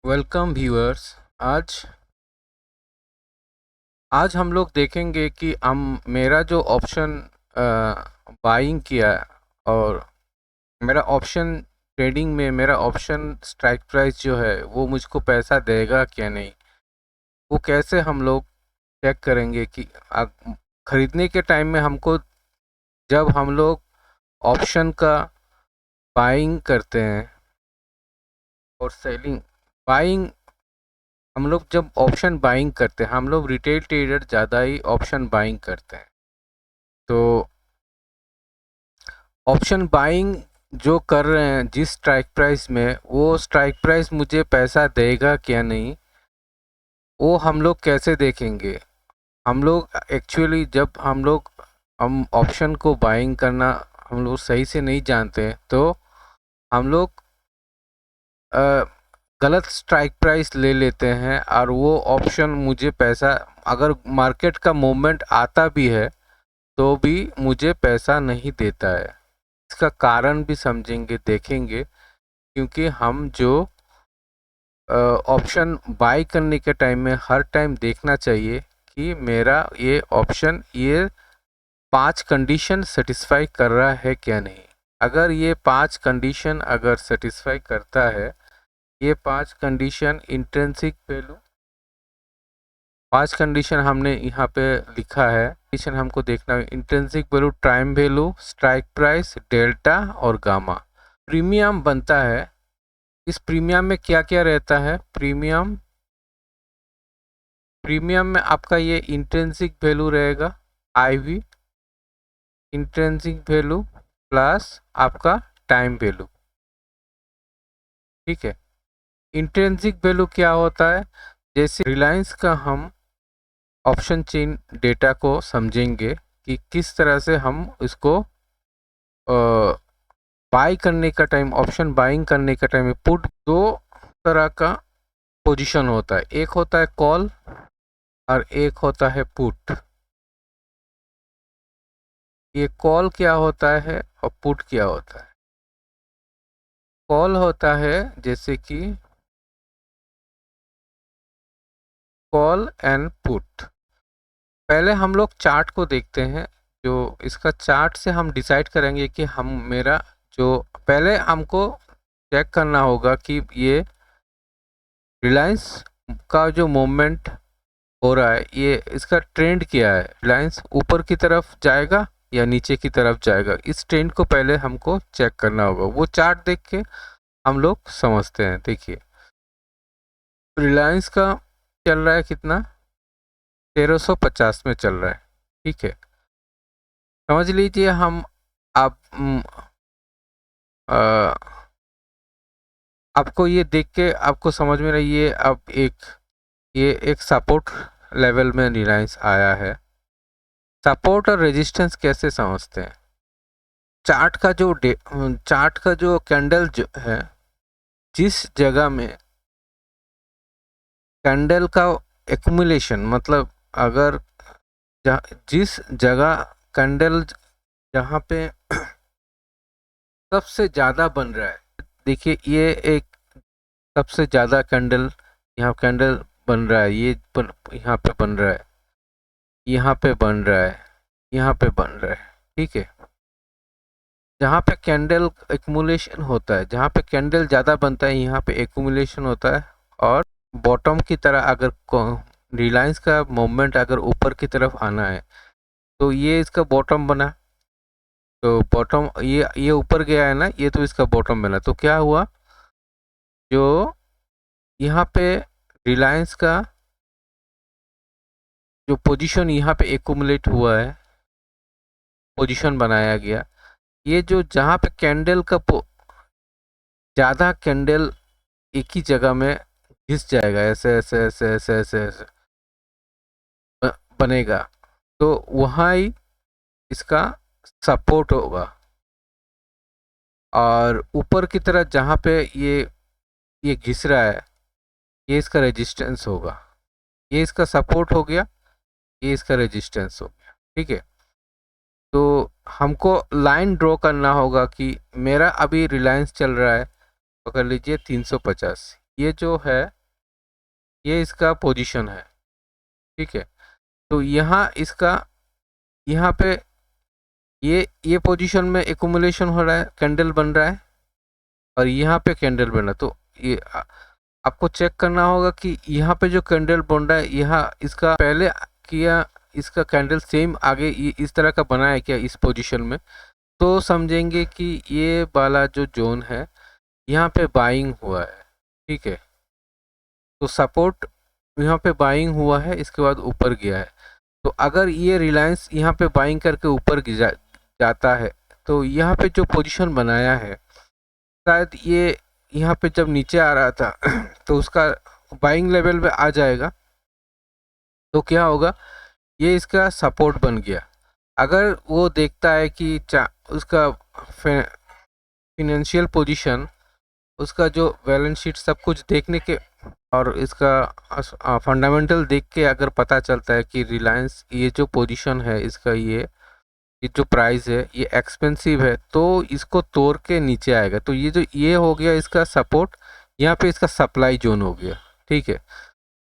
Welcome viewers. आज आज हम लोग देखेंगे कि हम मेरा जो ऑप्शन बाइंग किया और मेरा ऑप्शन ट्रेडिंग में मेरा ऑप्शन स्ट्राइक प्राइस जो है वो मुझको पैसा देगा क्या नहीं, वो कैसे हम लोग चेक करेंगे कि खरीदने के टाइम में हमको, जब हम लोग ऑप्शन का बाइंग करते हैं और सेलिंग बाइंग, हम लोग जब ऑप्शन बाइंग करते हैं, हम लोग रिटेल ट्रेडर ज़्यादा ही ऑप्शन बाइंग करते हैं। तो ऑप्शन बाइंग जो कर रहे हैं जिस स्ट्राइक प्राइस में, वो स्ट्राइक प्राइस मुझे पैसा देगा क्या नहीं, वो हम लोग कैसे देखेंगे। हम लोग एक्चुअली जब हम ऑप्शन को बाइंग करना हम लोग सही से नहीं जानते, तो हम लोग अ, गलत स्ट्राइक प्राइस ले लेते हैं और वो ऑप्शन मुझे पैसा, अगर मार्केट का मूवमेंट आता भी है तो भी मुझे पैसा नहीं देता है। इसका कारण भी समझेंगे, देखेंगे, क्योंकि हम जो ऑप्शन बाय करने के टाइम में हर टाइम देखना चाहिए कि मेरा ये ऑप्शन ये 5 कंडीशन सेटिस्फाई कर रहा है क्या नहीं। अगर ये 5 कंडीशन अगर सेटिस्फाई करता है, ये 5 कंडीशन इंट्रिंसिक वैल्यू, 5 कंडीशन हमने यहाँ पे लिखा है। कंडीशन हमको देखना है, intrinsic value, time value, strike price, delta और गामा। प्रीमियम बनता है। इस प्रीमियम में क्या क्या रहता है? प्रीमियम में आपका ये इंट्रिंसिक वैल्यू रहेगा, आईवी इंट्रिंसिक वैल्यू प्लस आपका टाइम वैल्यू। ठीक है। इंट्रिंसिक वैल्यू क्या होता है? जैसे रिलायंस का हम ऑप्शन चेन डेटा को समझेंगे कि किस तरह से हम इसको बाई करने का टाइम, ऑप्शन बाइंग करने का टाइम में पुट, दो तरह का पोजीशन होता है, एक होता है कॉल और एक होता है पुट। ये कॉल क्या होता है और पुट क्या होता है? कॉल होता है जैसे कि कॉल एंड पुट। पहले हम लोग चार्ट को देखते हैं, जो इसका चार्ट से हम डिसाइड करेंगे कि हम मेरा जो, पहले हमको चेक करना होगा कि ये रिलायंस का जो मूवमेंट हो रहा है, ये इसका ट्रेंड क्या है। रिलायंस ऊपर की तरफ जाएगा या नीचे की तरफ जाएगा, इस ट्रेंड को पहले हमको चेक करना होगा। वो चार्ट देख के हम लोग समझते हैं। देखिए, रिलायंस का चल रहा है कितना, 1350 में चल रहा है। ठीक है, समझ लीजिए हम, आप आपको ये देख के आपको समझ में रही है, अब ये एक सपोर्ट लेवल में रिलायंस आया है। सपोर्ट और रेजिस्टेंस कैसे समझते हैं? चार्ट का जो कैंडल जो है, जिस जगह में कैंडल का एक्यूमुलेशन, मतलब अगर जिस जगह कैंडल जहाँ पे सबसे ज़्यादा बन रहा है, देखिए ये एक सबसे ज़्यादा कैंडल, यहाँ कैंडल बन रहा है, यहाँ पे बन रहा है, यहाँ पे बन रहा है, यहाँ पे बन रहा है। ठीक है, जहाँ पे कैंडल एक्यूमुलेशन होता है, जहाँ पे कैंडल ज़्यादा बनता है, यहाँ पे एक्यूमुलेशन होता है। और बॉटम की तरह अगर रिलायंस का मूवमेंट अगर ऊपर की तरफ आना है, तो ये इसका बॉटम बना, तो बॉटम ये ऊपर गया है ना, ये तो इसका बॉटम बना। तो क्या हुआ, जो यहाँ पे रिलायंस का जो पोजीशन यहाँ पे एक्यूमुलेट हुआ है, पोजीशन बनाया गया, ये जो जहाँ पे कैंडल का ज़्यादा कैंडल एक ही जगह में घिस जाएगा, ऐसे ऐसे ऐसे ऐसे ऐसे ऐसे बनेगा, तो वहाँ ही इसका सपोर्ट होगा। और ऊपर की तरफ जहाँ पे ये घिस रहा है, ये इसका रेजिस्टेंस होगा। ये इसका सपोर्ट हो गया, ये इसका रेजिस्टेंस हो गया। ठीक है, तो हमको लाइन ड्रॉ करना होगा कि मेरा अभी रिलायंस चल रहा है, पकड़ लीजिए 350, ये जो है ये इसका पोजीशन है, ठीक है। तो यहाँ इसका यहाँ पे ये पोजीशन में एक्यूमुलेशन हो रहा है, कैंडल बन रहा है, और यहाँ पे कैंडल बन रहा है। तो ये आपको चेक करना होगा कि यहाँ पे जो कैंडल बन रहा है, यहाँ इसका पहले किया इसका कैंडल सेम आगे इस तरह का बना है क्या इस पोजीशन में, तो समझेंगे कि ये वाला जो जोन है यहाँ पे बाइंग हुआ है, ठीक है। तो सपोर्ट यहाँ पे बाइंग हुआ है, इसके बाद ऊपर गया है। तो अगर ये रिलायंस यहाँ पे बाइंग करके ऊपर जाता है, तो यहाँ पे जो पोजीशन बनाया है, शायद ये यहाँ पे जब नीचे आ रहा था तो उसका बाइंग लेवल पे आ जाएगा। तो क्या होगा, ये इसका सपोर्ट बन गया। अगर वो देखता है कि उसका फिनेंशियल पोजीशन, उसका जो बैलेंस शीट सब कुछ देखने के और इसका फंडामेंटल देख के अगर पता चलता है कि रिलायंस ये जो पोजीशन है इसका, ये जो प्राइस है ये एक्सपेंसिव है, तो इसको तोड़ के नीचे आएगा। तो ये हो गया इसका सपोर्ट, यहाँ पे इसका सप्लाई जोन हो गया, ठीक है।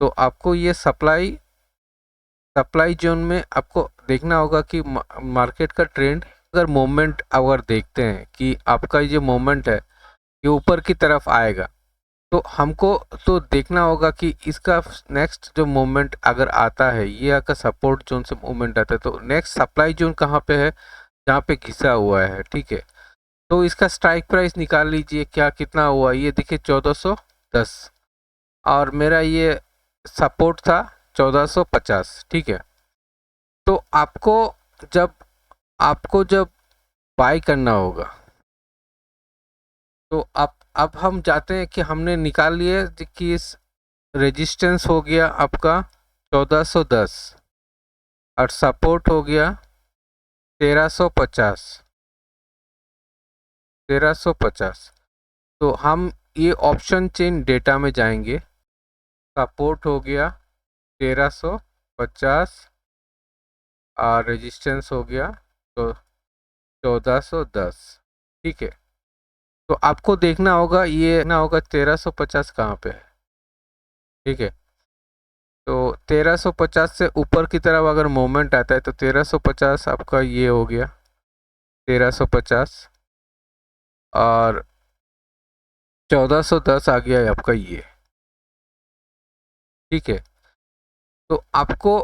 तो आपको ये सप्लाई जोन में आपको देखना होगा कि मार्केट का ट्रेंड, अगर मोमेंट अगर देखते हैं कि आपका ये मोमेंट है ये ऊपर की तरफ आएगा, तो हमको तो देखना होगा कि इसका नेक्स्ट जो मोमेंट अगर आता है, ये अगर सपोर्ट जोन से मोमेंट आता है, तो नेक्स्ट सप्लाई जोन कहाँ पे है, जहाँ पे घिसा हुआ है, ठीक है। तो इसका स्ट्राइक प्राइस निकाल लीजिए, क्या कितना हुआ, ये देखिए 1410, और मेरा ये सपोर्ट था 1450, ठीक है। तो आपको जब बाय करना होगा, तो अब हम जाते हैं कि हमने निकाल लिए कि इस रेजिस्टेंस हो गया आपका 1410 और सपोर्ट हो गया 1350। तो हम ये ऑप्शन चेन डेटा में जाएंगे, सपोर्ट हो गया 1350 और रेजिस्टेंस हो गया तो 1410, ठीक है। तो आपको देखना होगा, ये ना होगा 1350 कहाँ पे है, ठीक है। तो 1350 से ऊपर की तरफ अगर मोमेंट आता है तो 1350 आपका ये हो गया 1350 और 1410 आ गया है आपका ये, ठीक है। तो आपको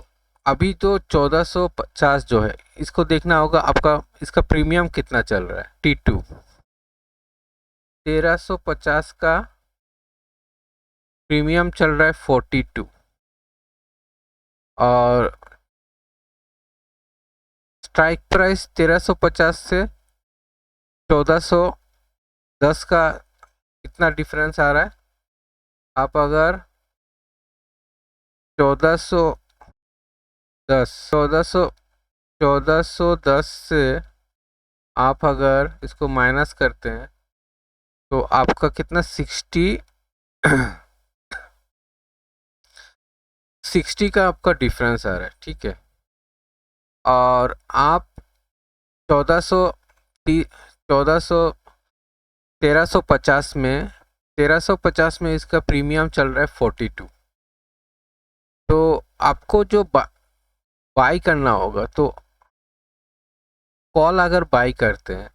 अभी तो 1450 जो है इसको देखना होगा, आपका इसका प्रीमियम कितना चल रहा है, T2 1350 का प्रीमियम चल रहा है 42, और स्ट्राइक प्राइस 1350 से 1410 का कितना डिफरेंस आ रहा है। आप अगर 1410 से आप अगर इसको माइनस करते हैं तो आपका कितना 60 का आपका डिफरेंस आ रहा है, ठीक है। और आप 1350 में इसका प्रीमियम चल रहा है 42। तो आपको जो बाई करना होगा, तो कॉल अगर बाई करते हैं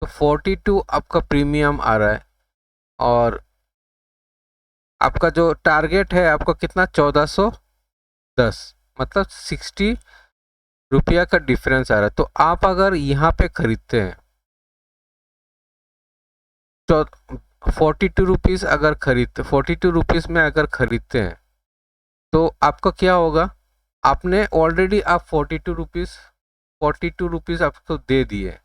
तो 42 आपका प्रीमियम आ रहा है, और आपका जो टारगेट है आपका कितना 1410, मतलब 60 रुपया का डिफरेंस आ रहा है। तो आप अगर यहाँ पे खरीदते हैं तो 42 रुपीज़ अगर 42 रुपीज़ में अगर खरीदते हैं तो आपका क्या होगा, आपने ऑलरेडी आप 42 रुपीज़ आपको दे दिए,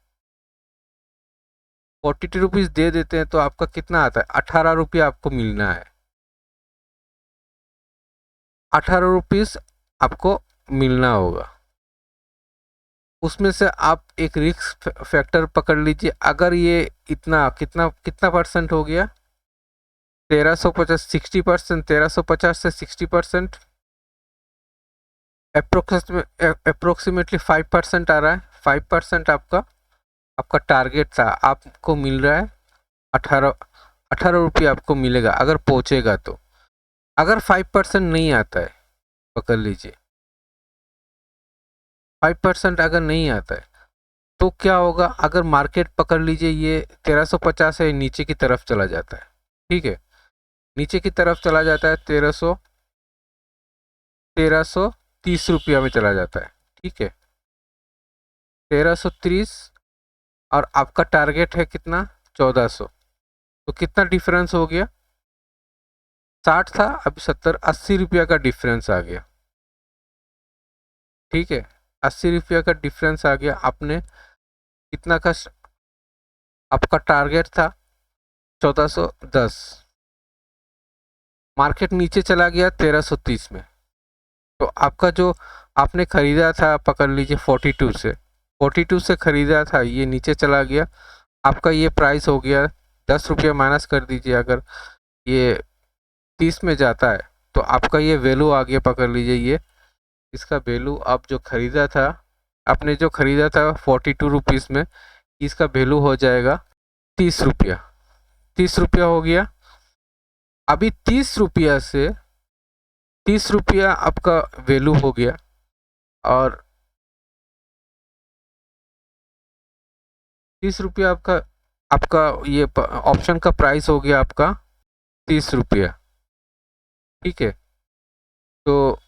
42 रुपीज़ दे देते हैं तो आपका कितना आता है, 18 रुपया आपको मिलना है, 18 रुपीज़ आपको मिलना होगा। उसमें से आप एक रिस्क फैक्टर पकड़ लीजिए, अगर ये इतना कितना परसेंट हो गया, 1350 60%, 1350 से 60% अप्रोक्सीमेटली 5% आ रहा है। 5% आपका टारगेट था, आपको मिल रहा है 18 रुपये आपको मिलेगा अगर पहुंचेगा तो। अगर 5% नहीं आता है, पकड़ लीजिए 5% अगर नहीं आता है तो क्या होगा, अगर मार्केट पकड़ लीजिए ये 1350 है, नीचे की तरफ चला जाता है, ठीक है, नीचे की तरफ चला जाता है 1330 रुपया में चला जाता है, ठीक है, 1330, और आपका टारगेट है कितना, 1400, तो कितना डिफरेंस हो गया, 60 था अभी 70-80 रुपया का डिफरेंस आ गया, ठीक है, 80 रुपया का डिफरेंस आ गया। आपने कितना का, आपका टारगेट था 1410, मार्केट नीचे चला गया 1330 में, तो आपका जो आपने खरीदा था, पकड़ लीजिए 42 से खरीदा था, ये नीचे चला गया, आपका ये प्राइस हो गया 10 रुपया माइनस कर दीजिए, अगर ये 30 में जाता है तो आपका ये वैल्यू आ गया, पकड़ लीजिए ये इसका वैल्यू, आप जो खरीदा था, आपने जो खरीदा था 42 रुपीज़ में, इसका वैल्यू हो जाएगा 30 रुपया, 30 रुपया हो गया। अभी 30 रुपया आपका वैल्यू हो गया, और 30 रुपया आपका आपका ये ऑप्शन का प्राइस हो गया आपका 30 रुपया, ठीक है, तो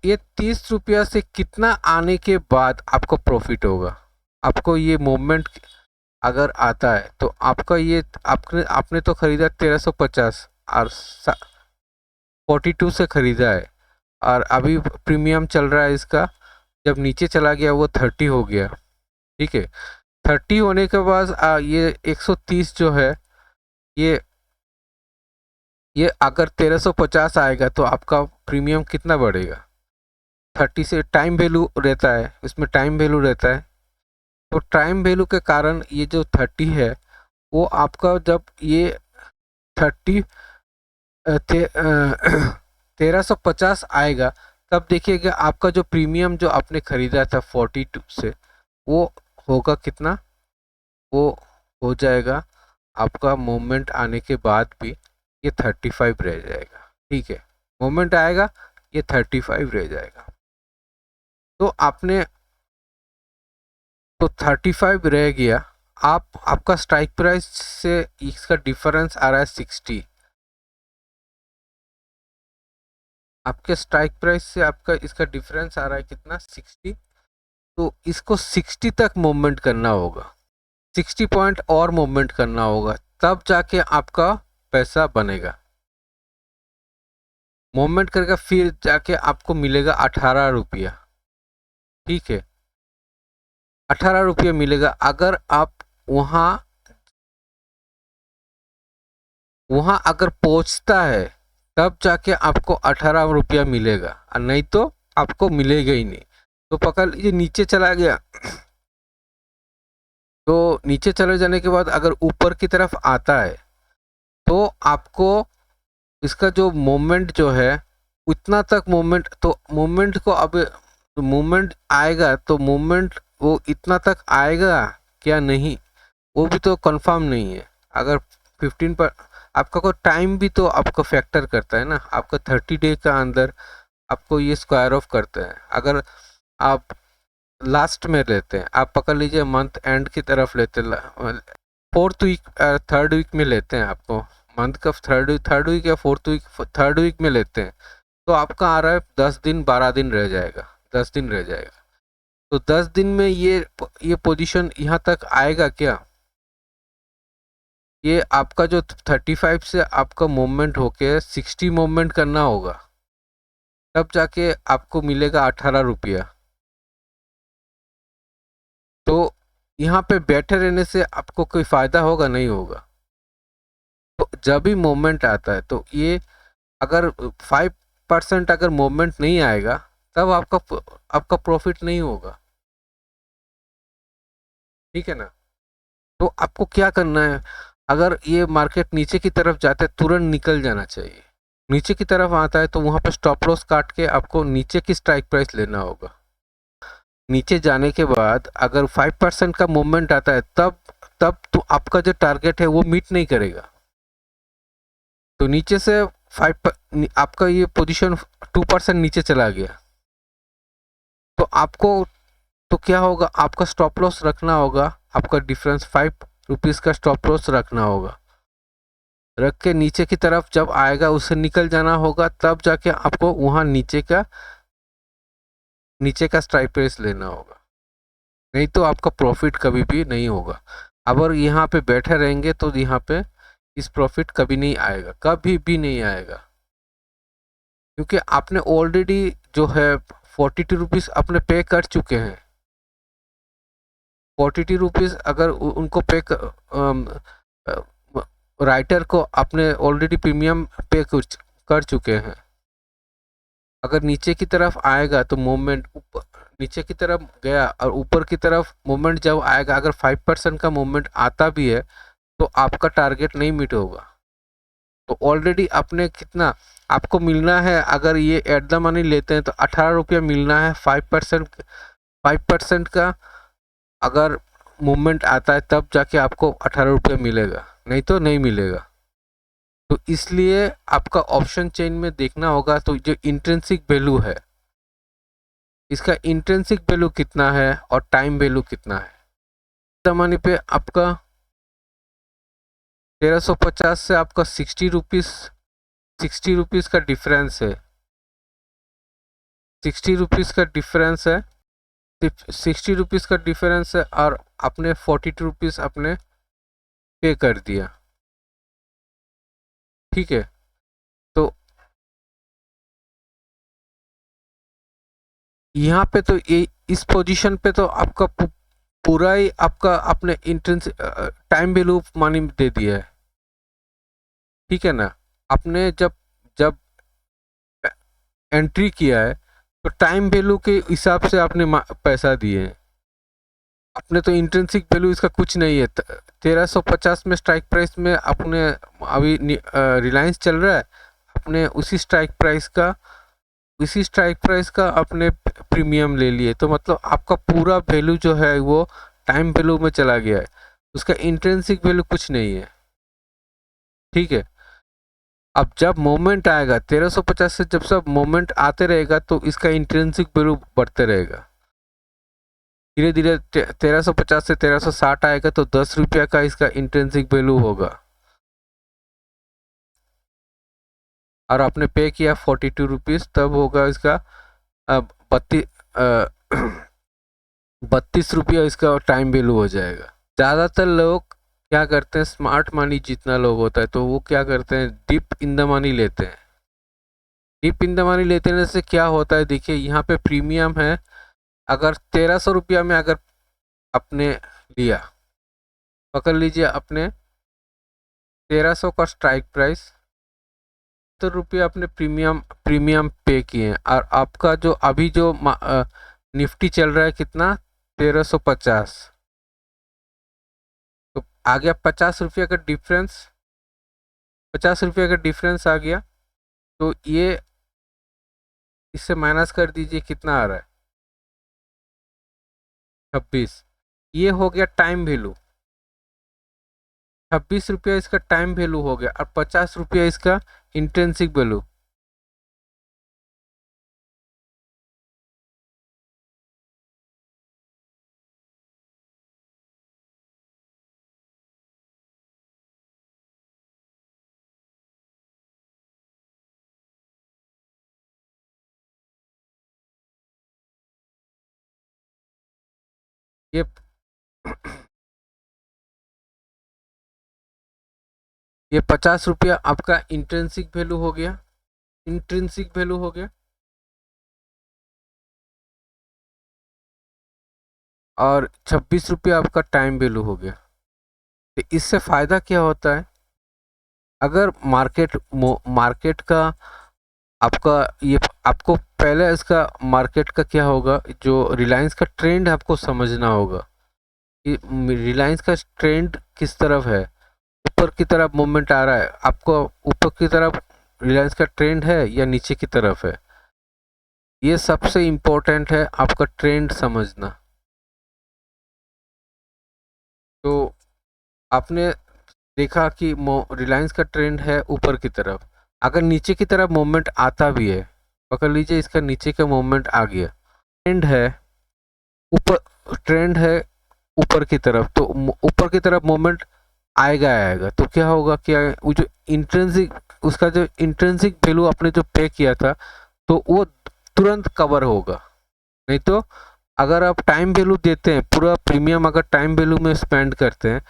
ये 30 रुपया से कितना आने के बाद आपको प्रॉफिट होगा, आपको ये मूवमेंट अगर आता है तो आपका ये आपने आपने तो खरीदा 1350 और 42 से खरीदा है, और अभी प्रीमियम चल रहा है इसका, जब नीचे चला गया वो 30 हो गया, ठीक है, 30 होने के बाद ये 130 जो है, ये ये अगर 1350 आएगा तो आपका प्रीमियम कितना बढ़ेगा, 30 से टाइम वैल्यू रहता है, इसमें टाइम वैल्यू रहता है, तो टाइम वैल्यू के कारण ये जो 30 है वो आपका जब ये 30 1350 आएगा, तब देखिएगा आपका जो प्रीमियम जो आपने खरीदा था 42 से, वो होगा कितना, वो हो जाएगा आपका मोमेंट आने के बाद भी ये 35 रह जाएगा, ठीक है, मोमेंट आएगा ये 35 रह जाएगा, तो आपने तो 35 रह गया, आपका स्ट्राइक प्राइस से इसका डिफरेंस आ रहा है 60, आपके स्ट्राइक प्राइस से आपका इसका डिफरेंस आ रहा है कितना, 60, तो इसको 60 तक मूवमेंट करना होगा, 60 पॉइंट और मूवमेंट करना होगा, तब जाके आपका पैसा बनेगा, मूवमेंट करके फिर जाके आपको मिलेगा 18 रुपया, ठीक है, 18 रुपया मिलेगा, अगर आप वहाँ वहाँ अगर पहुँचता है तब जाके आपको 18 रुपया मिलेगा, और नहीं तो आपको मिलेगा ही नहीं, तो पकड़ लीजिए नीचे चला गया, तो नीचे चले जाने के बाद अगर ऊपर की तरफ आता है तो आपको इसका जो मोमेंट जो है उतना तक मोमेंट, तो मोमेंट को अब मोमेंट आएगा, तो मोमेंट वो इतना तक आएगा क्या नहीं, वो भी तो कंफर्म नहीं है, अगर 15 पर आपका कोई टाइम भी तो आपको फैक्टर करता है ना, आपका 30 डे का अंदर आपको ये स्क्वायर ऑफ करते हैं, अगर आप लास्ट में लेते हैं, आप पकड़ लीजिए मंथ एंड की तरफ लेते, 4th वीक 3rd वीक में लेते हैं, आपको मंथ का 3rd वीक या 4th वीक 3rd वीक में लेते हैं, तो आपका आ रहा है 10 दिन 12 दिन रह जाएगा, 10 दिन रह जाएगा, तो 10 दिन में ये पोजीशन यहाँ तक आएगा क्या, ये आपका जो 35 से आपका मूवमेंट होके 60 मूवमेंट करना होगा, तब जाके आपको मिलेगा 18 रुपया, तो यहाँ पे बैठे रहने से आपको कोई फ़ायदा होगा, नहीं होगा, तो जब भी मूवमेंट आता है तो ये अगर 5% अगर मूवमेंट नहीं आएगा तब आपका प्रॉफिट नहीं होगा, ठीक है ना, तो आपको क्या करना है, अगर ये मार्केट नीचे की तरफ जाता है तुरंत निकल जाना चाहिए, नीचे की तरफ आता है तो वहाँ पे स्टॉप लॉस काट के आपको नीचे की स्ट्राइक प्राइस लेना होगा, नीचे जाने के बाद अगर 5% का मूवमेंट आता है तब तब तो आपका जो टारगेट है वो मीट नहीं करेगा, तो नीचे से आपका ये पोजीशन 2% नीचे चला गया, तो आपको तो क्या होगा, आपका स्टॉप लॉस रखना होगा, आपका डिफरेंस 5 रुपीज़ का स्टॉप लॉस रखना होगा, रख के नीचे की तरफ जब आएगा उससे निकल जाना होगा, तब जाके आपको वहाँ नीचे का स्ट्राइक प्राइस लेना होगा, नहीं तो आपका प्रॉफिट कभी भी नहीं होगा। अगर यहाँ पे बैठे रहेंगे तो यहाँ पे इस प्रॉफिट कभी नहीं आएगा, कभी भी नहीं आएगा, क्योंकि आपने ऑलरेडी जो है 42 रुपीज़ अपने पे कर चुके हैं। 42 रुपीज़ अगर उनको राइटर को आपने ऑलरेडी प्रीमियम पे कर चुके हैं। अगर नीचे की तरफ आएगा तो मूवमेंट नीचे की तरफ गया और ऊपर की तरफ मूवमेंट जब आएगा, अगर 5% का मूवमेंट आता भी है तो आपका टारगेट नहीं मीट होगा। तो ऑलरेडी आपने कितना आपको मिलना है, अगर ये एट द मनी लेते हैं तो 18 रुपया मिलना है। 5% का अगर मूवमेंट आता है तब जाके आपको 18 रुपया मिलेगा, नहीं तो नहीं मिलेगा। तो इसलिए आपका ऑप्शन चेन में देखना होगा, तो जो इंट्रिंसिक वैल्यू है, इसका इंट्रिंसिक वैल्यू कितना है और टाइम वैल्यू कितना है। ज़माने पे आपका 1350 से आपका 60 रुपीज़ का डिफरेंस है, 60 रुपीज़ का डिफरेंस है, 60 रुपीज़ का डिफरेंस है, और आपने 42 रुपीज़ आपने पे कर दिया, ठीक है। तो यहाँ पे तो ये इस पोजीशन पे तो आपका पूरा ही आपका आपने इंट्रेंस टाइम वैल्यू मानी दे दिया है, ठीक है ना। आपने जब जब एंट्री किया है तो टाइम वैल्यू के हिसाब से आपने पैसा दिए हैं, अपने तो इंट्रिंसिक वैल्यू इसका कुछ नहीं है। 1350 में स्ट्राइक प्राइस में अपने अभी रिलायंस चल रहा है, अपने उसी स्ट्राइक प्राइस का अपने प्रीमियम ले लिए, तो मतलब आपका पूरा वैल्यू जो है वो टाइम वैल्यू में चला गया है, उसका इंट्रिंसिक वैल्यू कुछ नहीं है, ठीक है। अब जब मोमेंट आएगा 1350 से, जब सब मोमेंट आते रहेगा तो इसका इंट्रिंसिक वैल्यू बढ़ते रहेगा, धीरे धीरे 1350 से 1360 आएगा तो 10 रुपया का इसका इंट्रिंसिक वैल्यू होगा, और आपने पे किया 42 रुपीज़, तब होगा इसका 32 रुपया इसका टाइम वैल्यू हो जाएगा। ज़्यादातर लोग क्या करते हैं, स्मार्ट मनी जितना लोग होता है तो वो क्या करते हैं, डिप इन द मनी लेते हैं। डिप इन द मनी लेने से क्या होता है, देखिए यहाँ पे प्रीमियम है, अगर 1300 रुपया में अगर आपने लिया, पकड़ लीजिए आपने 1300 का स्ट्राइक प्राइस, तो रुपया अपने प्रीमियम पे किए हैं, और आपका जो अभी जो निफ्टी चल रहा है कितना, 1350, तो आ गया 50 रुपया का डिफरेंस, 50 रुपया का डिफरेंस आ गया। तो ये इससे माइनस कर दीजिए, कितना आ रहा है, 26। ये हो गया टाइम वैल्यू, 26 रुपया इसका टाइम वैल्यू हो गया, और 50 रुपया इसका इंट्रिंसिक वैल्यू। ये ये 50 रुपया आपका इंट्रिंसिक वैल्यू हो गया, इंट्रिंसिक वैल्यू हो गया, और 26 रुपया आपका टाइम वैल्यू हो गया। तो इससे फ़ायदा क्या होता है, अगर मार्केट का आपका ये आपको पहले इसका मार्केट का क्या होगा, जो रिलायंस का ट्रेंड आपको समझना होगा कि रिलायंस का ट्रेंड किस तरफ है, ऊपर की तरफ मूवमेंट आ रहा है, आपको ऊपर की तरफ रिलायंस का ट्रेंड है या नीचे की तरफ है, ये सबसे इम्पोर्टेंट है आपका ट्रेंड समझना। तो आपने देखा कि रिलायंस का ट्रेंड है ऊपर की तरफ, अगर नीचे की तरफ मूवमेंट आता भी है, पकड़ लीजिए इसका नीचे का मूवमेंट आ गया, ट्रेंड है ऊपर, ट्रेंड है ऊपर की तरफ, तो ऊपर की तरफ मूवमेंट आएगा तो क्या होगा, क्या वो जो इंट्रिंसिक, उसका जो इंट्रिंसिक वैल्यू आपने जो पे किया था तो वो तुरंत कवर होगा। नहीं तो अगर आप टाइम वैल्यू देते हैं, पूरा प्रीमियम अगर टाइम वैल्यू में स्पेंड करते हैं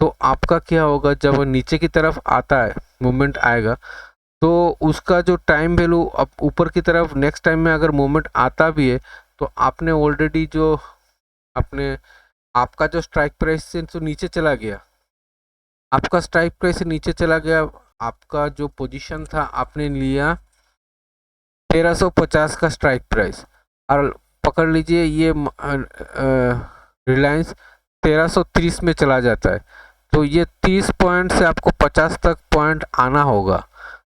तो आपका क्या होगा, जब वो नीचे की तरफ आता है मूवमेंट आएगा तो उसका जो टाइम वैल्यू अब ऊपर की तरफ नेक्स्ट टाइम में अगर मूवमेंट आता भी है तो आपने ऑलरेडी जो अपने आपका जो स्ट्राइक प्राइस से तो नीचे चला गया, आपका स्ट्राइक प्राइस से नीचे चला गया, आपका जो पोजीशन था आपने लिया 1350 का स्ट्राइक प्राइस, और पकड़ लीजिए ये रिलायंस 1330 में चला जाता है, तो ये 30 पॉइंट से आपको 50 तक पॉइंट आना होगा,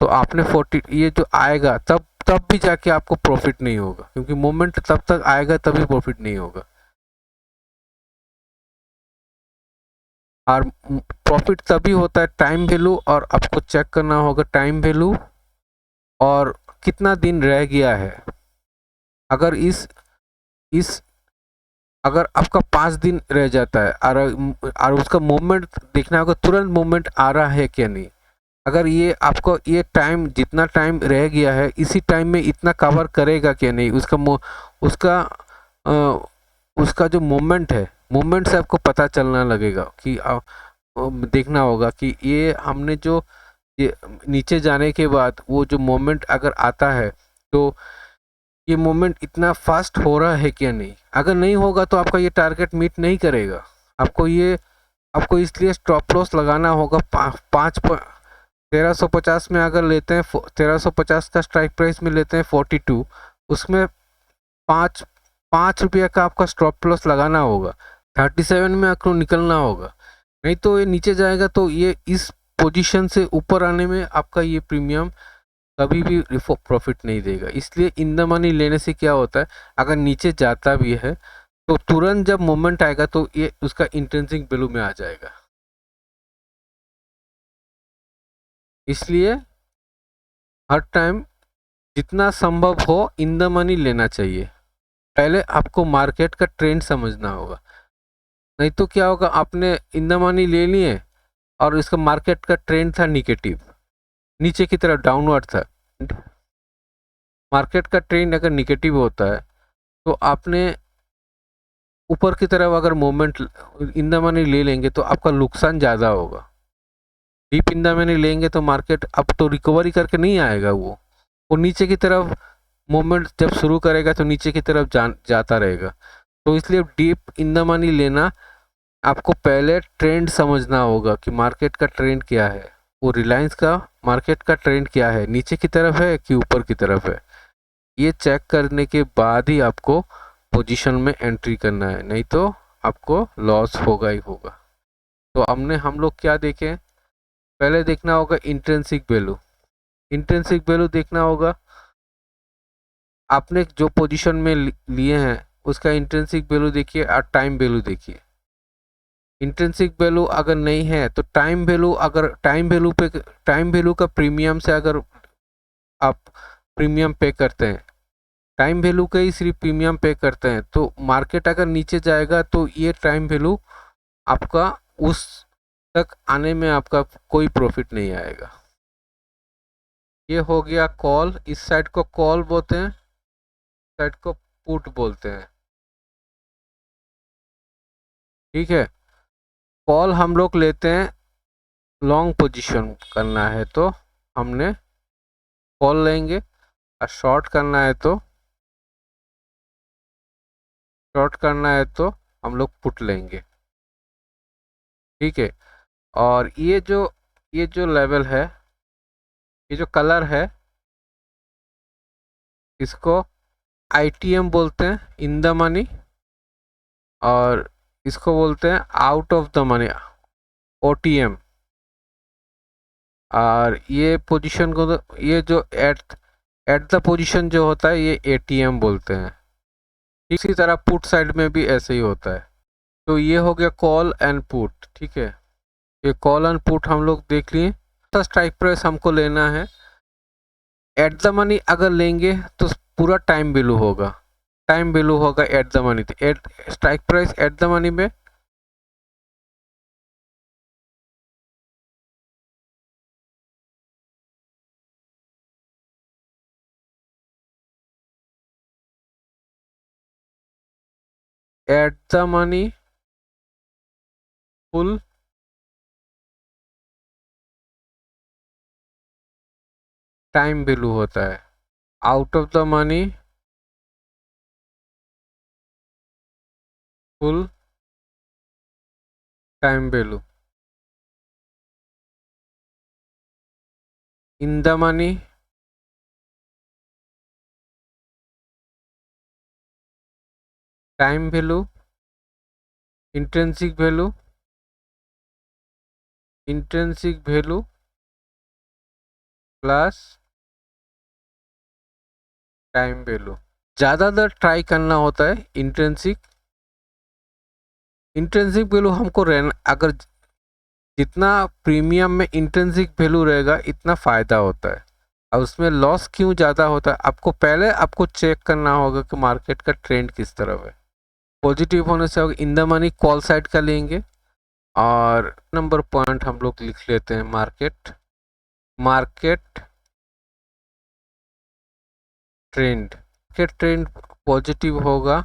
तो आपने 40 ये जो आएगा तब तब भी जाके आपको प्रॉफिट नहीं होगा, क्योंकि मोमेंट तब तक आएगा तभी प्रॉफिट नहीं होगा। और प्रॉफिट तभी होता है टाइम वैल्यू, और आपको चेक करना होगा टाइम वैल्यू और कितना दिन रह गया है। अगर इस अगर आपका 5 दिन रह जाता है और उसका मूवमेंट देखना होगा तुरंत मूवमेंट आ रहा है क्या नहीं, अगर ये आपको ये टाइम जितना टाइम रह गया है इसी टाइम में इतना कवर करेगा क्या नहीं, उसका अ, उसका जो मूवमेंट है, मूवमेंट से आपको पता चलना लगेगा कि देखना होगा कि ये हमने जो ये नीचे जाने के बाद वो जो मूवमेंट अगर आता है तो ये मूवमेंट इतना फास्ट हो रहा है क्या नहीं, अगर नहीं होगा तो आपका ये टारगेट मीट नहीं करेगा। आपको इसलिए स्टॉप लॉस लगाना होगा 1350 में अगर लेते हैं 1350 का स्ट्राइक प्राइस में लेते हैं 42, उसमें 5 रुपये का आपका स्टॉप लॉस लगाना होगा, 37 में आपको निकलना होगा, नहीं तो ये नीचे जाएगा तो ये इस पोजीशन से ऊपर आने में आपका ये प्रीमियम कभी भी प्रॉफिट नहीं देगा। इसलिए इन द मनी लेने से क्या होता है, अगर नीचे जाता भी है तो तुरंत जब मोमेंट आएगा तो ये उसका इंट्रिंसिक वैल्यू में आ जाएगा। इसलिए हर टाइम जितना संभव हो इन द मनी लेना चाहिए। पहले आपको मार्केट का ट्रेंड समझना होगा, नहीं तो क्या होगा, आपने इन द मनी ले लिए और इसका मार्केट का ट्रेंड था निगेटिव, नीचे की तरफ डाउनवर्ड था, मार्केट का ट्रेंड अगर निगेटिव होता है तो आपने ऊपर की तरफ अगर मूवमेंट इन द मनी ले लेंगे तो आपका नुकसान ज़्यादा होगा। डीप इन द मनी लेंगे तो मार्केट अब तो रिकवरी करके नहीं आएगा, वो नीचे की तरफ मूवमेंट जब शुरू करेगा तो नीचे की तरफ जाता रहेगा। तो इसलिए डीप इन द मनी लेना, आपको पहले ट्रेंड समझना होगा कि मार्केट का ट्रेंड क्या है, वो रिलायंस का मार्केट का ट्रेंड क्या है, नीचे की तरफ है कि ऊपर की तरफ है, ये चेक करने के बाद ही आपको पोजीशन में एंट्री करना है, नहीं तो आपको लॉस होगा ही होगा। तो हम लोग क्या देखें, पहले देखना होगा इंट्रिंसिक वैल्यू, इंट्रिंसिक वैल्यू देखना होगा, आपने जो पोजीशन में लिए हैं उसका इंट्रिंसिक वैल्यू देखिए और टाइम वैल्यू देखिए। इंट्रिंसिक वैल्यू अगर नहीं है तो टाइम वैल्यू, अगर टाइम वैल्यू का प्रीमियम से अगर आप प्रीमियम पे करते हैं, टाइम वैल्यू का ही सिर्फ प्रीमियम पे करते हैं, तो मार्केट अगर नीचे जाएगा तो ये टाइम वैल्यू आपका उस तक आने में आपका कोई प्रॉफिट नहीं आएगा। ये हो गया कॉल, इस साइड को कॉल बोलते हैं, साइड को पुट बोलते हैं, ठीक है। कॉल हम लोग लेते हैं लॉन्ग पोजीशन करना है तो हमने कॉल लेंगे, और शॉर्ट करना है तो हम लोग पुट लेंगे, ठीक है। और ये जो लेवल है, ये जो कलर है, इसको ITM बोलते हैं, इन द मनी, और इसको बोलते हैं out of the money, OTM। और ये पोजीशन को ये जो एट द पोजीशन जो होता है ये ATM बोलते हैं। इसी तरह पुट साइड में भी ऐसे ही होता है। तो ये हो गया कॉल एंड पुट, ठीक है। ये कॉल एंड पुट हम लोग देख लिए। तो स्ट्राइक प्राइस हमको लेना है एट द मनी, अगर लेंगे तो पूरा टाइम वैल्यू होगा, टाइम वैल्यू होगा एट द मनी। तो at strike price at the money में at the money full time value होता है, out of the money full time value, in the money time value, intrinsic value, intrinsic value plus time value. ज़्यादातर try करना होता है intrinsic, intrinsic value हमको रहना, अगर जितना प्रीमियम में इंट्रिंसिक वैल्यू रहेगा इतना फ़ायदा होता है। अब उसमें लॉस क्यों ज़्यादा होता है, आपको पहले आपको चेक करना होगा कि मार्केट का ट्रेंड किस तरफ है। पॉजिटिव होने से होगा इन द मनी कॉल साइड का लेंगे। और नंबर पॉइंट हम लोग लिख लेते हैं market, market trend, market trend positive होगा,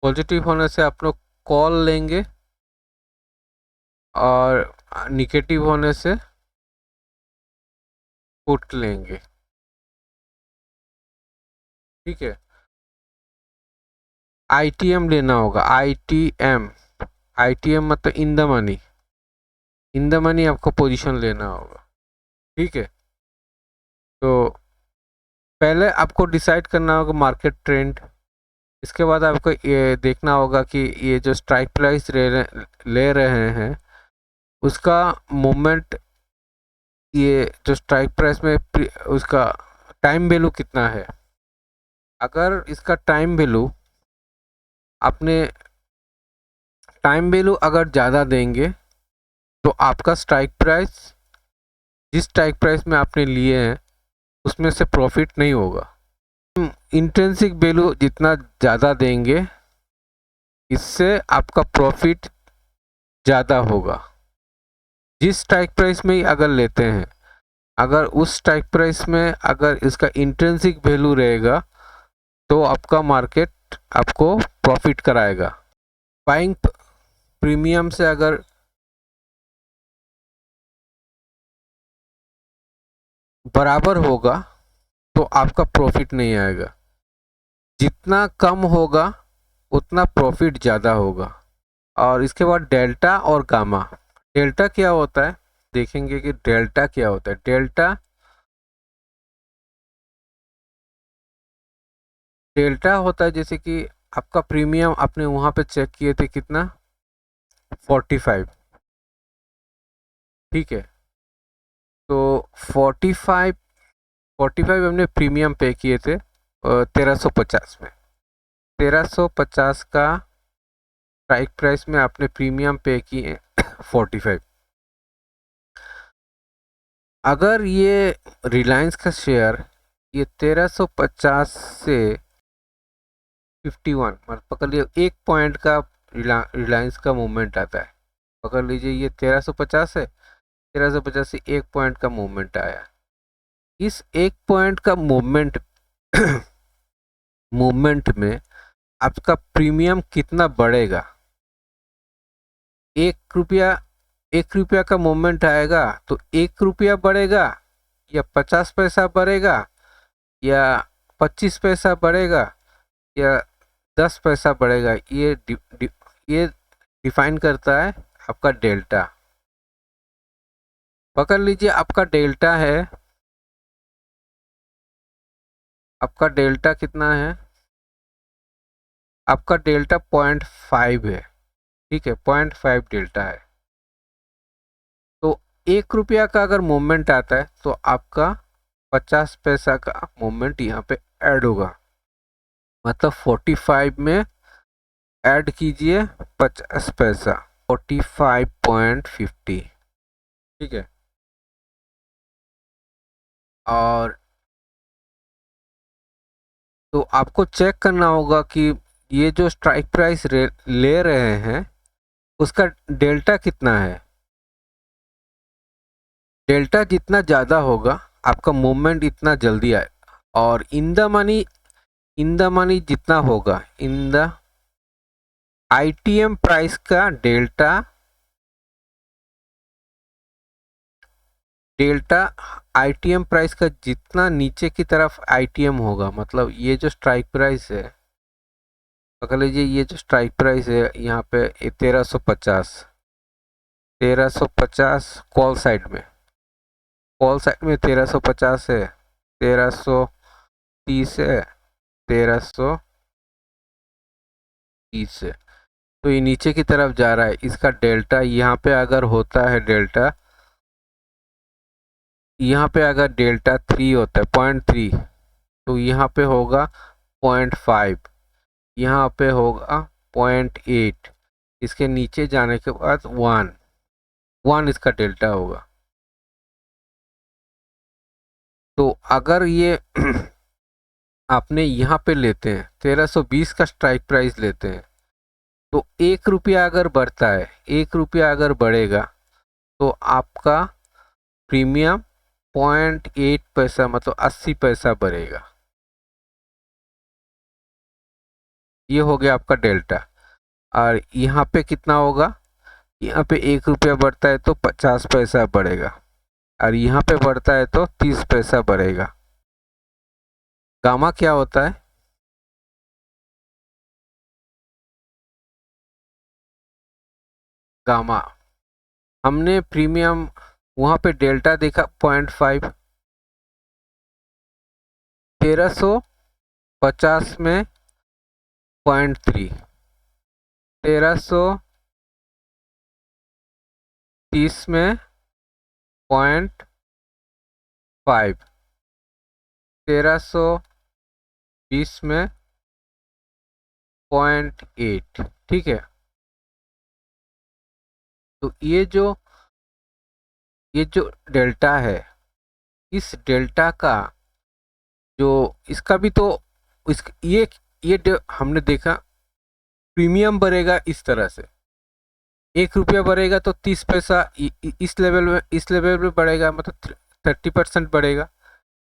पॉजिटिव होने से आप लोग कॉल लेंगे और निगेटिव होने से पुट लेंगे। ठीक है, आईटीएम लेना होगा, आईटीएम, आईटीएम मतलब इन the money, in the money आपको पोजीशन लेना होगा। ठीक है, तो पहले आपको डिसाइड करना होगा मार्केट ट्रेंड, इसके बाद आपको ये देखना होगा कि ये जो स्ट्राइक प्राइस ले रहे हैं उसका मूवमेंट, ये जो स्ट्राइक प्राइस में उसका टाइम वैल्यू कितना है। अगर इसका टाइम वैल्यू आपने टाइम वैल्यू अगर ज़्यादा देंगे तो आपका स्ट्राइक प्राइस, जिस स्ट्राइक प्राइस में आपने लिए हैं उसमें से प्रॉफिट नहीं होगा। इंट्रिंसिक वैल्यू जितना ज़्यादा देंगे इससे आपका प्रॉफिट ज़्यादा होगा। जिस स्ट्राइक प्राइस में ही अगर लेते हैं, अगर उस स्ट्राइक प्राइस में अगर इसका इंट्रिंसिक वैल्यू रहेगा तो आपका मार्केट आपको प्रॉफिट कराएगा। बाइंग प्रीमियम से अगर बराबर होगा तो आपका प्रॉफिट नहीं आएगा, जितना कम होगा उतना प्रॉफिट ज़्यादा होगा। और इसके बाद डेल्टा और गामा, डेल्टा क्या होता है देखेंगे कि डेल्टा क्या होता है। डेल्टा, डेल्टा होता है जैसे कि आपका प्रीमियम आपने वहाँ पे चेक किए थे कितना 45, ठीक है, तो 45 हमने प्रीमियम पे किए थे 1350 में, 1350 का स्ट्राइक प्राइस में आपने प्रीमियम पे किए 45। अगर ये रिलायंस का शेयर ये 1350 से 51 मतलब पकड़ लीजिए 1 पॉइंट का रिलायंस का मूवमेंट आता है, पकड़ लीजिए ये 1350 है, 1350 से 1 पॉइंट का मूवमेंट आया। इस 1 पॉइंट का मूवमेंट मूवमेंट में आपका प्रीमियम कितना बढ़ेगा। 1 रुपया का मूवमेंट आएगा तो 1 रुपया बढ़ेगा या 50 पैसा बढ़ेगा या 25 पैसा बढ़ेगा या 10 पैसा बढ़ेगा, ये डिफाइन करता है आपका डेल्टा। पकड़ लीजिए आपका डेल्टा है, आपका डेल्टा कितना है, आपका डेल्टा 0.5 है, ठीक है, 0.5 डेल्टा है। तो 1 रुपया का अगर मूवमेंट आता है तो आपका 50 पैसा का मूवमेंट यहाँ पे ऐड होगा, मतलब 45 में ऐड कीजिए 50 पैसा, 45.50, ठीक है। और तो आपको चेक करना होगा कि ये जो स्ट्राइक प्राइस ले रहे हैं उसका डेल्टा कितना है। डेल्टा जितना ज़्यादा होगा आपका मूवमेंट इतना जल्दी आए, और इन द मनी जितना होगा, इन द आईटीएम प्राइस का डेल्टा आईटीएम प्राइस का जितना नीचे की तरफ आईटीएम होगा, मतलब ये जो स्ट्राइक प्राइस है, पकड़ लीजिए ये जो स्ट्राइक प्राइस है यहाँ पे 1350 कॉल साइड में 1350 है, 1330 है, 1330 है। तो ये नीचे की तरफ जा रहा है। इसका डेल्टा यहाँ पे अगर होता है, यहाँ पे अगर डेल्टा 3 होता है 0.3, तो यहाँ पे होगा 0.5, यहाँ पे होगा 0.8, इसके नीचे जाने के बाद 1 इसका डेल्टा होगा। तो अगर ये आपने यहाँ पे लेते हैं 1320 का स्ट्राइक प्राइस लेते हैं, तो 1 रुपया अगर बढ़ता है, 1 रुपया अगर बढ़ेगा तो आपका प्रीमियम 0.8 पैसा, मतलब 80 पैसा बढ़ेगा। ये हो गया आपका डेल्टा। और यहाँ पे कितना होगा, यहाँ पे 1 रुपया बढ़ता है तो 50 पैसा बढ़ेगा, और यहाँ पे बढ़ता है तो 30 पैसा बढ़ेगा। गामा क्या होता है, गामा हमने प्रीमियम वहाँ पे डेल्टा देखा 0.5, 1350 में 0.3, 1330 में 0.5, 1320 में 0.8, ठीक है। तो ये जो डेल्टा है, इस डेल्टा का जो इसका भी तो ये हमने देखा प्रीमियम बढ़ेगा इस तरह से, 1 रुपया बढ़ेगा तो 30 पैसा इस लेवल में बढ़ेगा, मतलब 30% बढ़ेगा,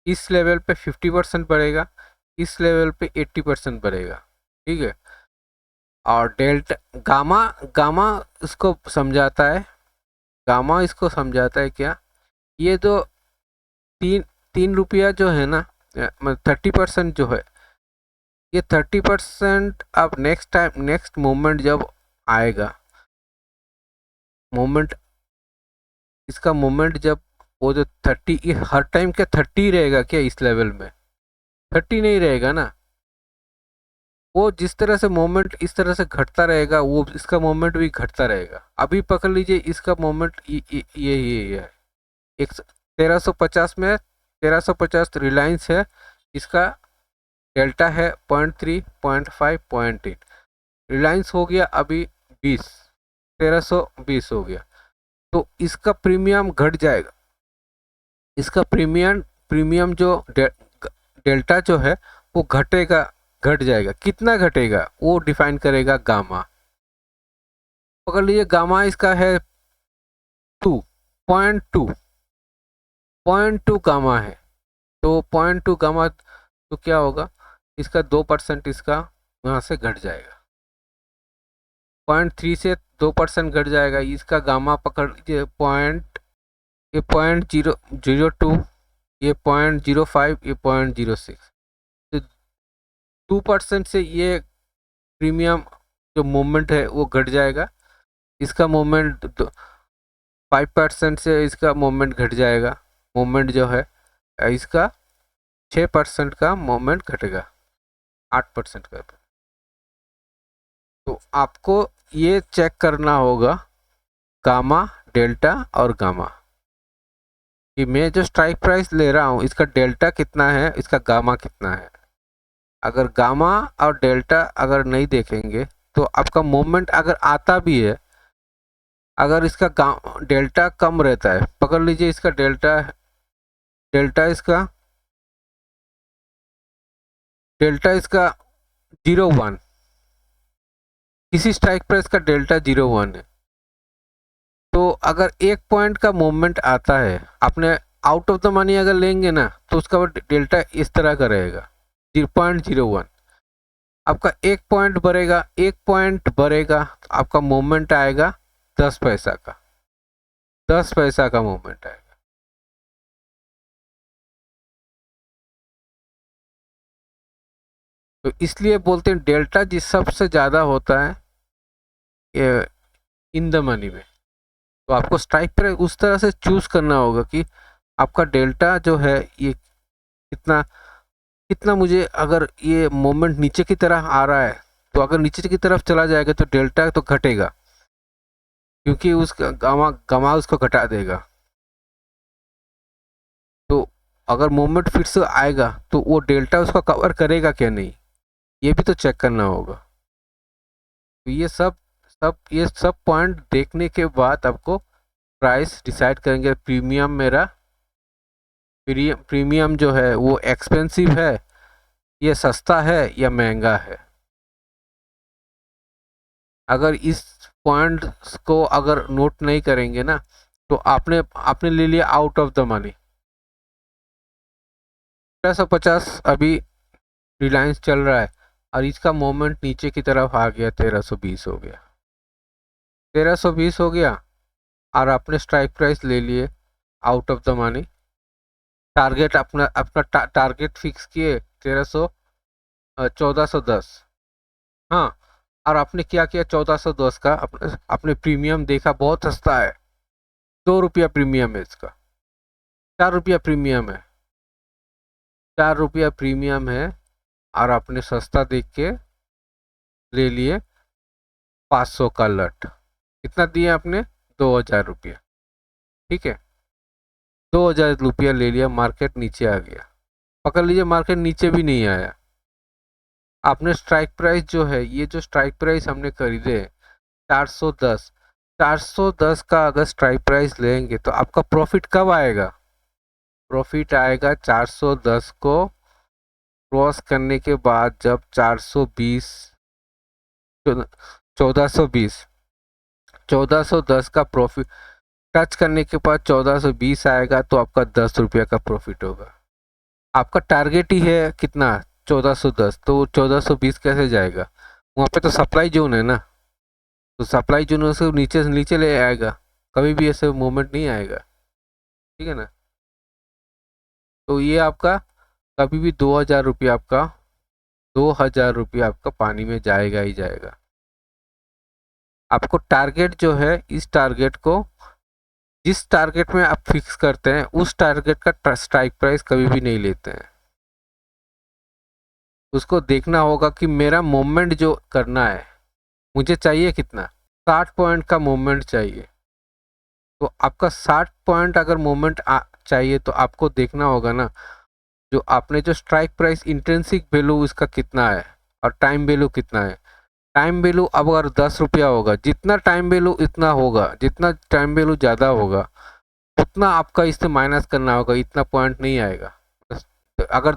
इस लेवल पे 50% बढ़ेगा, इस लेवल पे 80% बढ़ेगा, ठीक है। और डेल्टा गामा इसको समझाता है, क्या, ये जो 3 रुपया जो है ना, मतलब 30% जो है, ये 30% अब नेक्स्ट मोमेंट जब आएगा, इसका मोमेंट जब वो जो 30, ये हर टाइम क्या 30 रहेगा क्या, इस लेवल में 30 नहीं रहेगा ना। वो जिस तरह से मोमेंट इस तरह से घटता रहेगा, वो इसका मोमेंट भी घटता रहेगा। अभी पकड़ लीजिए इसका मोमेंट ये है, एक 1350 में 1350 रिलायंस है, इसका डेल्टा है 0.3, 0.5, 0.8। रिलायंस हो गया अभी 20, 1320 हो गया, तो इसका प्रीमियम घट जाएगा। इसका प्रीमियम जो डेल्टा जो है वो घट जाएगा। कितना घटेगा वो डिफाइन करेगा गामा। पकड़ लीजिए गामा इसका है 0.2 गामा है, तो 0.2 गामा, तो क्या होगा, इसका 2% इसका वहाँ से घट जाएगा, 0.3 से 2% घट जाएगा। इसका गामा पकड़ लीजिए ये 0.002, ये 0.05, ये 0.06, तो 2% से ये प्रीमियम जो मूवमेंट है वो घट जाएगा। इसका मूवमेंट 5% से इसका मूवमेंट घट जाएगा, मूवमेंट जो है इसका 6% का मूवमेंट घटेगा, 8% का। तो आपको ये चेक करना होगा गामा, डेल्टा और गामा, कि मैं जो स्ट्राइक प्राइस ले रहा हूँ इसका डेल्टा कितना है, इसका गामा कितना है। अगर गामा और डेल्टा अगर नहीं देखेंगे तो आपका मूवमेंट अगर आता भी है अगर इसका डेल्टा कम रहता है, पकड़ लीजिए इसका डेल्टा इसका 0.1, किसी स्ट्राइक प्राइस का डेल्टा 0.1 है, तो अगर 1 पॉइंट का मूवमेंट आता है, आपने आउट ऑफ द मनी अगर लेंगे ना तो उसका डेल्टा इस तरह का रहेगा 0.01। आपका 1 पॉइंट बढ़ेगा तो आपका मूवमेंट आएगा 10 पैसा का, 10 पैसा का मूवमेंट आएगा। तो इसलिए बोलते हैं डेल्टा जिस सबसे ज़्यादा होता है इन द मनी में, तो आपको स्ट्राइक प्राइस उस तरह से चूज करना होगा कि आपका डेल्टा जो है ये कितना कितना मुझे, अगर ये मोमेंट नीचे की तरफ आ रहा है तो अगर नीचे की तरफ चला जाएगा तो डेल्टा तो घटेगा, क्योंकि उसका गमा उसको घटा देगा। तो अगर मोमेंट फिर से आएगा तो वो डेल्टा उसका कवर करेगा क्या नहीं, ये भी तो चेक करना होगा। तो ये सब पॉइंट देखने के बाद आपको प्राइस डिसाइड करेंगे, प्रीमियम जो है वो एक्सपेंसिव है, ये सस्ता है या महंगा है। अगर इस पॉइंट को अगर नोट नहीं करेंगे ना तो आपने ले लिया आउट ऑफ द मनी। 1350 अभी रिलायंस चल रहा है और इसका मोमेंट नीचे की तरफ आ गया, 1320 हो गया, 1320 हो गया और आपने स्ट्राइक प्राइस ले लिए out of the money. Target अपना टारगेट फिक्स किए 1410। हाँ, और आपने क्या किया, 1410 का अपने प्रीमियम देखा बहुत सस्ता है, 2 रुपया प्रीमियम है इसका, 4 रुपया प्रीमियम है, 4 रुपया प्रीमियम है और आपने सस्ता देख के ले लिए 500 का लट। कितना दिया आपने, 2000 रुपया, ठीक है, 2000 रुपया ले लिया, मार्केट नीचे आ गया, पकड़ लीजिए मार्केट नीचे भी नहीं आया, आपने स्ट्राइक प्राइस जो है, ये जो स्ट्राइक प्राइस हमने खरीदे 410, 410 का अगर स्ट्राइक प्राइस लेंगे तो आपका प्रॉफिट कब आएगा, प्रॉफिट आएगा 410 को क्रॉस करने के बाद, जब 420 1410 का प्रॉफिट टच करने के बाद 1420 आएगा तो आपका 10 रुपया का प्रॉफिट होगा। आपका टारगेट ही है कितना, 1410, तो 1420 कैसे जाएगा, वहाँ पे तो सप्लाई जोन है ना, तो सप्लाई जोन से नीचे ले आएगा, कभी भी ऐसे मूवमेंट नहीं आएगा, ठीक है ना। तो ये आपका कभी भी 2000 रुपया आपका 2000 रुपया आपका पानी में जाएगा ही जाएगा। आपको टारगेट जो है, इस टारगेट को जिस टारगेट में आप फिक्स करते हैं उस टारगेट का स्ट्राइक प्राइस कभी भी नहीं लेते हैं। उसको देखना होगा कि मेरा मूवमेंट जो करना है, मुझे चाहिए कितना, 60 पॉइंट का मूवमेंट चाहिए, तो आपका 60 पॉइंट अगर मूवमेंट चाहिए तो आपको देखना होगा ना, जो आपने जो स्ट्राइक प्राइस इंट्रिंसिक वैल्यू इसका कितना है और टाइम वैल्यू कितना है। टाइम वैल्यू अब अगर 10 रुपया होगा, जितना टाइम वैल्यू इतना होगा, जितना टाइम वैल्यू ज़्यादा होगा उतना आपका इससे माइनस करना होगा, इतना पॉइंट नहीं आएगा। तो अगर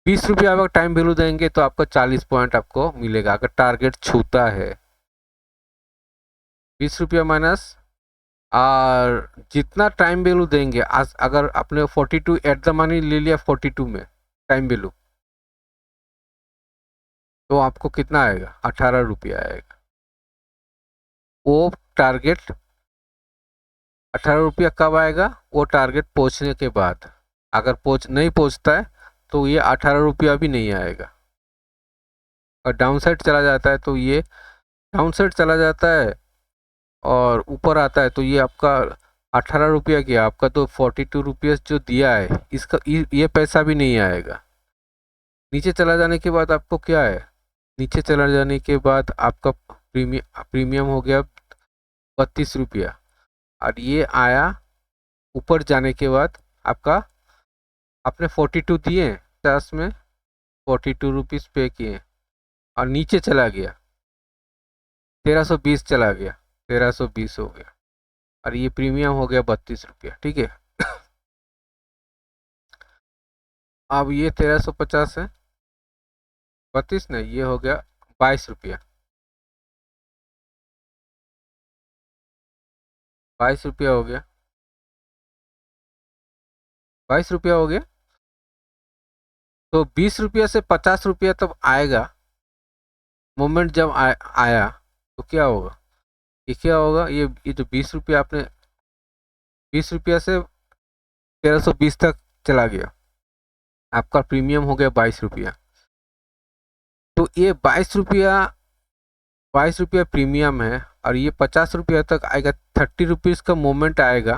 20 रुपया अगर टाइम वैल्यू देंगे तो आपको 40 पॉइंट आपको मिलेगा अगर टारगेट छूता है। 20 रुपया माइनस, और जितना टाइम वैल्यू देंगे, आज अगर आपने 42 एट द मनी ले लिया 42 में टाइम वैल्यू, तो आपको कितना आएगा, 18 रुपया आएगा। वो टारगेट 18 रुपया कब आएगा, वो टारगेट पहुंचने के बाद, अगर नहीं पहुंचता है तो ये 18 रुपया भी नहीं आएगा, और डाउन साइड चला जाता है तो ये डाउन साइड चला जाता है और ऊपर आता है तो ये आपका 18 रुपया गया, आपका तो 42 रुपये जो दिया है इसका ये पैसा भी नहीं आएगा। नीचे चला जाने के बाद आपको क्या है, नीचे चला जाने के बाद आपका प्रीमियम हो गया 32 रुपया, और ये आया ऊपर जाने के बाद आपका, आपने 42 दिए 50 में 42 रुपीज़ पे किए और नीचे चला गया 1320 चला गया, 1320 हो गया। और ये प्रीमियम हो गया 32 रुपया, ठीक है। अब ये 1350 है, 32 नहीं, ये हो गया 22 रुपया, 22 रुपया हो गया, 22 रुपया हो गया। तो 20 रुपया से 50 रुपया तब आएगा, मोमेंट जब आया तो क्या होगा, ये क्या होगा, ये जो 20 रुपया आपने, 20 रुपया से 1320 तक चला गया, आपका प्रीमियम हो गया 22 रुपया। तो ये 22 रुपया प्रीमियम है, और ये 50 रुपया तक आएगा, 30 रुपीज़ का मोमेंट आएगा,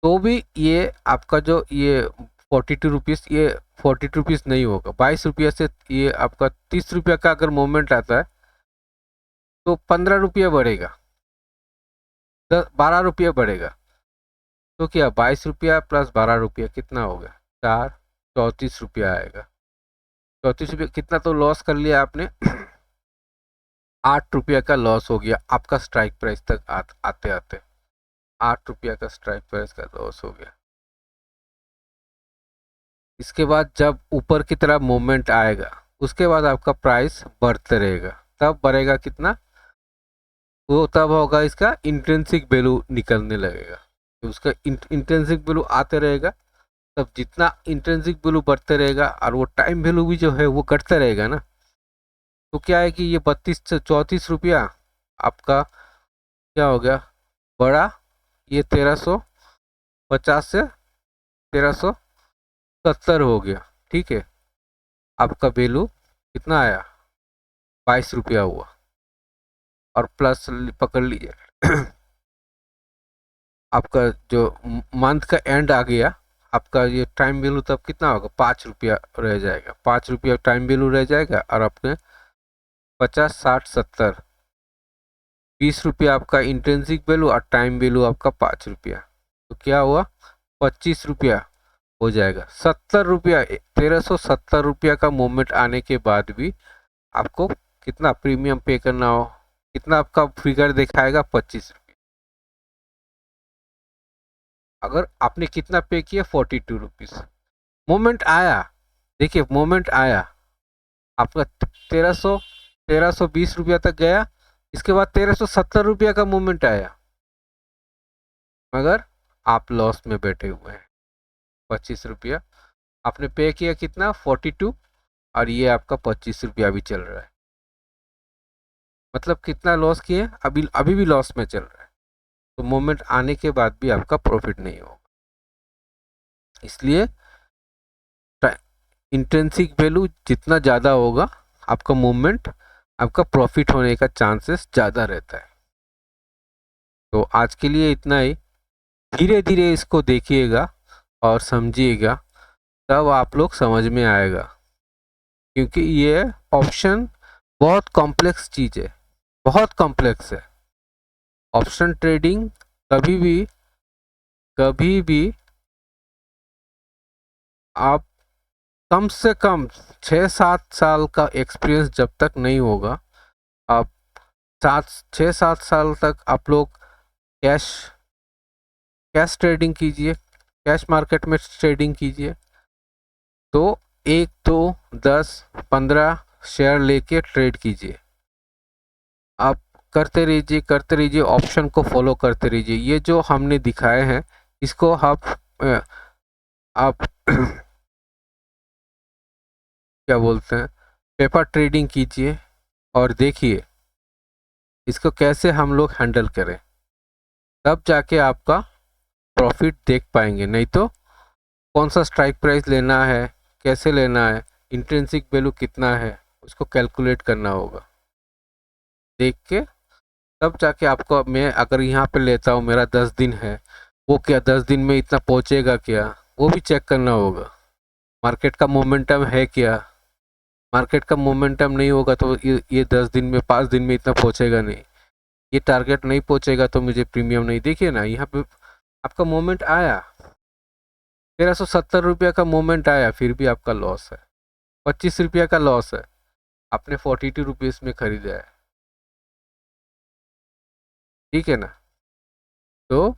तो भी ये आपका जो ये 42 रुपीज़, ये 42 रुपीज़ नहीं होगा। 22 रुपया से ये आपका 30 रुपया का अगर मोमेंट आता है तो 15 रुपया बढ़ेगा, 12 रुपया बढ़ेगा। तो क्या 22 रुपया प्लस 12 रुपया कितना हो गया, 34 रुपया आएगा। 34 रुपया कितना तो लॉस कर लिया आपने, 8 रुपया का लॉस हो गया आपका स्ट्राइक प्राइस तक आते आते, 8 रुपया का स्ट्राइक प्राइस का लॉस हो गया। इसके बाद जब ऊपर की तरफ मूवमेंट आएगा, उसके बाद आपका प्राइस बढ़ते रहेगा, तब बढ़ेगा कितना, वो तब होगा इसका इंट्रिंसिक वैल्यू निकलने लगेगा। तो उसका इंट्रिंसिक वैल्यू आते रहेगा, तब जितना इंट्रिंसिक वैल्यू बढ़ते रहेगा और वो टाइम वैल्यू भी जो है वो घटता रहेगा ना। तो क्या है कि ये 32 से 34 रुपया आपका क्या हो गया, बड़ा, ये 1350 से 1370 हो गया, ठीक है। आपका वैल्यू कितना आया, 22 रुपया हुआ, और प्लस पकड़ लीजिए आपका जो मंथ का एंड आ गया, आपका ये टाइम वैल्यू तब कितना होगा, 5 रुपया रह जाएगा, 5 रुपया टाइम वैल्यू रह जाएगा, और अपने 50, 60, 70, 20 रुपया आपका इंट्रिंसिक वैल्यू और टाइम वैल्यू आपका 5 रुपया, तो क्या हुआ, 25 रुपया हो जाएगा। 70 रुपया, 1370 रुपया का मूवमेंट आने के बाद भी आपको कितना प्रीमियम पे करना हो, कितना आपका फिगर दिखाएगा, 25 रुपया। अगर आपने कितना पे किया, 42 रुपीज़। मोमेंट आया, देखिए मोमेंट आया आपका 1320 रुपया तक गया, इसके बाद 1370 रुपया का मूवमेंट आया, मगर आप लॉस में बैठे हुए हैं। 25 रुपया आपने पे किया, कितना, 42, और ये आपका 25 रुपया अभी चल रहा है, मतलब कितना लॉस किए, अभी अभी भी लॉस में चल रहा है। तो मोमेंट आने के बाद भी आपका प्रॉफिट नहीं होगा, इसलिए इंट्रिंसिक वैल्यू जितना ज़्यादा होगा, आपका मूवमेंट, आपका प्रॉफिट होने का चांसेस ज़्यादा रहता है। तो आज के लिए इतना ही, धीरे धीरे इसको देखिएगा और समझिएगा, तब आप लोग समझ में आएगा, क्योंकि ये ऑप्शन बहुत कॉम्प्लेक्स चीज़ है, बहुत कॉम्प्लेक्स है। ऑप्शन ट्रेडिंग कभी भी आप कम से कम 6-7 साल का एक्सपीरियंस जब तक नहीं होगा, आप 6-7 साल तक आप लोग कैश ट्रेडिंग कीजिए, कैश मार्केट में ट्रेडिंग कीजिए, तो 1, 2, 10, 15 शेयर लेके ट्रेड कीजिए, आप करते रहिए, ऑप्शन को फॉलो करते रहिए। ये जो हमने दिखाए हैं, इसको आप क्या बोलते हैं, पेपर ट्रेडिंग कीजिए, और देखिए इसको कैसे हम लोग हैंडल करें, तब जाके आपका प्रॉफिट देख पाएंगे। नहीं तो कौन सा स्ट्राइक प्राइस लेना है, कैसे लेना है, इंट्रिंसिक वैल्यू कितना है, उसको कैलकुलेट करना होगा, देख के तब जाके आपको, मैं अगर यहाँ पे लेता हूँ, मेरा 10 दिन है, वो क्या 10 दिन में इतना पहुँचेगा क्या, वो भी चेक करना होगा। मार्केट का मोमेंटम है क्या, मार्केट का मोमेंटम नहीं होगा तो ये 10 दिन में, 5 दिन में इतना पहुँचेगा नहीं, ये टारगेट नहीं पहुँचेगा तो मुझे प्रीमियम नहीं। देखिए ना, यहाँ पे आपका मोमेंट आया, 1370 रुपया का मोमेंट आया, फिर भी आपका लॉस है, 25 रुपया का लॉस है, आपने 42 रुपीज़ में खरीदा है, ठीक है ना। तो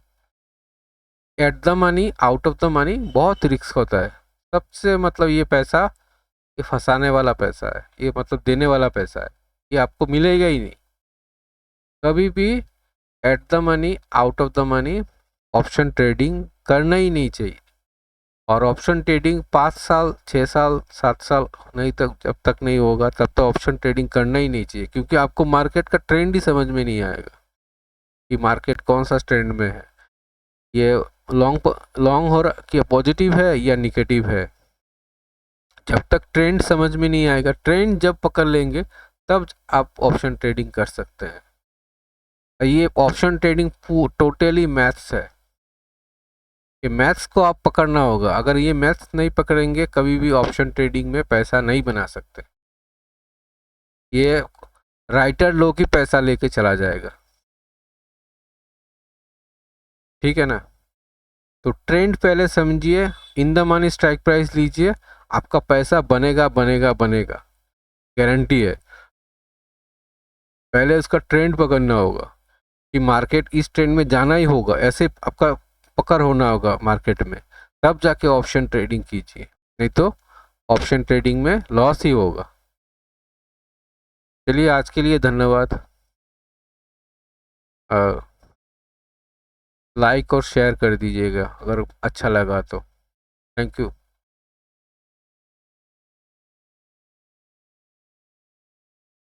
eight the money out of the money बहुत रिस्क होता है। सबसे मतलब ये पैसा, ये फंसाने वाला पैसा है, ये मतलब देने वाला पैसा है, ये आपको मिलेगा ही नहीं कभी भी। Eight the money out of the money option trading करना ही नहीं चाहिए। और ऑप्शन ट्रेडिंग 5 साल 6 साल 7 साल नहीं तक, जब तक नहीं होगा तब तक ऑप्शन ट्रेडिंग करना ही नहीं चाहिए, क्योंकि आपको मार्केट का ट्रेंड ही समझ में नहीं आएगा कि मार्केट कौन सा ट्रेंड में है, ये लॉन्ग लॉन्ग हो रहा कि पॉजिटिव है या निगेटिव है। जब तक ट्रेंड समझ में नहीं आएगा, ट्रेंड जब पकड़ लेंगे तब आप ऑप्शन ट्रेडिंग कर सकते हैं। ये ऑप्शन ट्रेडिंग टोटली मैथ्स है, ये मैथ्स को आप पकड़ना होगा। अगर ये मैथ्स नहीं पकड़ेंगे कभी भी ऑप्शन ट्रेडिंग में पैसा नहीं बना सकते। ये राइटर लोग ही पैसा लेके चला जाएगा, ठीक है ना। तो ट्रेंड पहले समझिए, इन द मनी स्ट्राइक प्राइस लीजिए, आपका पैसा बनेगा बनेगा बनेगा, गारंटी है। पहले उसका ट्रेंड पकड़ना होगा कि मार्केट इस ट्रेंड में जाना ही होगा, ऐसे आपका पकड़ होना होगा मार्केट में, तब जाके ऑप्शन ट्रेडिंग कीजिए, नहीं तो ऑप्शन ट्रेडिंग में लॉस ही होगा। चलिए आज के लिए धन्यवाद। लाइक और शेयर कर दीजिएगा अगर अच्छा लगा तो। Thank you.